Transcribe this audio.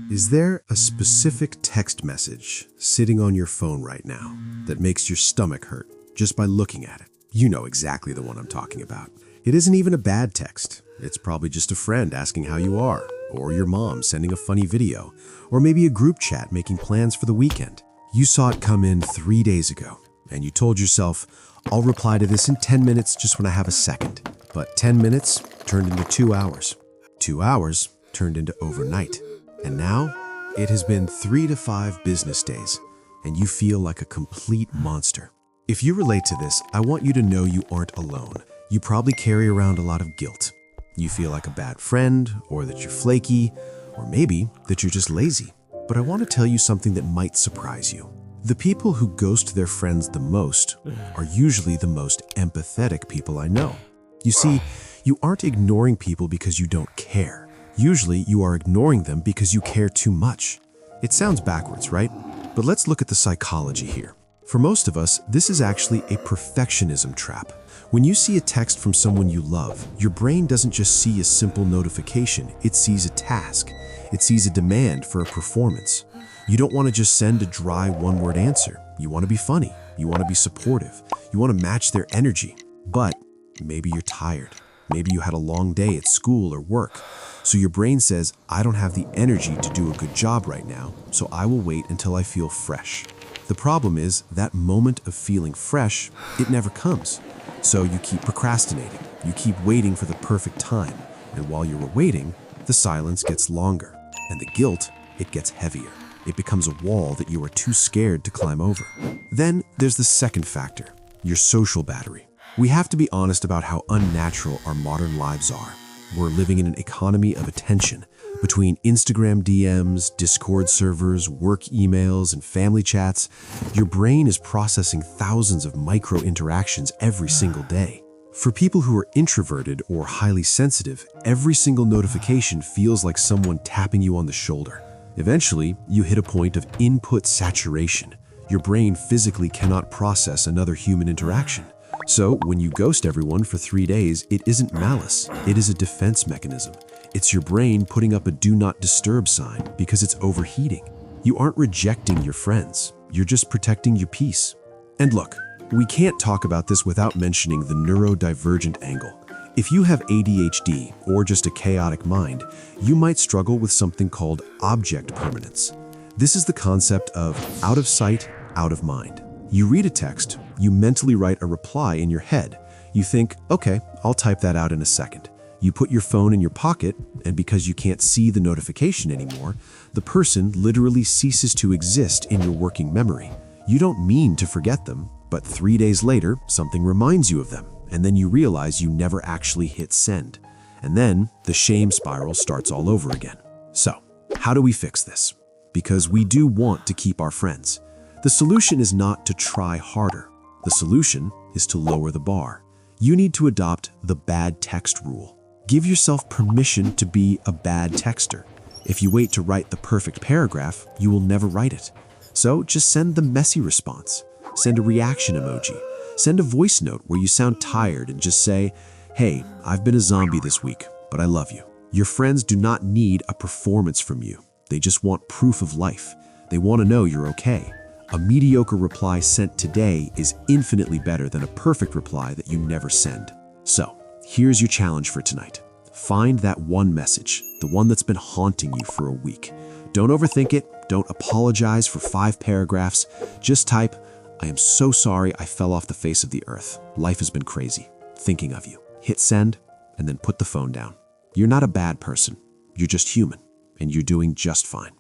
Is there a specific text message sitting on your phone right now that makes your stomach hurt just by looking at it? You know exactly the one I'm talking about. It isn't even a bad text. It's probably just a friend asking how you are, or your mom sending a funny video, or maybe a group chat making plans for the weekend. You saw it come in 3 days ago, and you told yourself, I'll reply to this in 10 minutes just when I have a second. But 10 minutes turned into 2 hours. 2 hours turned into overnight. And now, it has been 3 to 5 business days, and you feel like a complete monster. If you relate to this, I want you to know you aren't alone. You probably carry around a lot of guilt. You feel like a bad friend, or that you're flaky, or maybe that you're just lazy. But I want to tell you something that might surprise you. The people who ghost their friends the most are usually the most empathetic people I know. You see, you aren't ignoring people because you don't care. Usually, you are ignoring them because you care too much. It sounds backwards, right? But let's look at the psychology here. For most of us, this is actually a perfectionism trap. When you see a text from someone you love, your brain doesn't just see a simple notification, it sees a task. It sees a demand for a performance. You don't want to just send a dry one-word answer. You want to be funny. You want to be supportive. You want to match their energy. But maybe you're tired. Maybe you had a long day at school or work. So your brain says, I don't have the energy to do a good job right now, so I will wait until I feel fresh. The problem is that moment of feeling fresh, it never comes. So you keep procrastinating. You keep waiting for the perfect time. And while you're waiting, the silence gets longer. And the guilt, it gets heavier. It becomes a wall that you are too scared to climb over. Then there's the second factor, your social battery. We have to be honest about how unnatural our modern lives are. We're living in an economy of attention. Between Instagram DMs, Discord servers, work emails, and family chats, your brain is processing thousands of micro interactions every single day. For people who are introverted or highly sensitive, every single notification feels like someone tapping you on the shoulder. Eventually, you hit a point of input saturation. Your brain physically cannot process another human interaction. So when you ghost everyone for 3 days, it isn't malice. It is a defense mechanism. It's your brain putting up a do not disturb sign because it's overheating. You aren't rejecting your friends. You're just protecting your peace. And look, we can't talk about this without mentioning the neurodivergent angle. If you have ADHD or just a chaotic mind, you might struggle with something called object permanence. This is the concept of out of sight, out of mind. You read a text, you mentally write a reply in your head. You think, okay, I'll type that out in a second. You put your phone in your pocket, and because you can't see the notification anymore, the person literally ceases to exist in your working memory. You don't mean to forget them, but 3 days later, something reminds you of them, and then you realize you never actually hit send. And then the shame spiral starts all over again. So, how do we fix this? Because we do want to keep our friends. The solution is not to try harder. The solution is to lower the bar. You need to adopt the bad text rule. Give yourself permission to be a bad texter. If you wait to write the perfect paragraph, you will never write it. So just send the messy response. Send a reaction emoji. Send a voice note where you sound tired and just say, hey, I've been a zombie this week, but I love you. Your friends do not need a performance from you. They just want proof of life. They want to know you're okay. A mediocre reply sent today is infinitely better than a perfect reply that you never send. So, here's your challenge for tonight. Find that one message, the one that's been haunting you for a week. Don't overthink it. Don't apologize for 5 paragraphs. Just type, I am so sorry I fell off the face of the earth. Life has been crazy. Thinking of you. Hit send, and then put the phone down. You're not a bad person. You're just human, and you're doing just fine.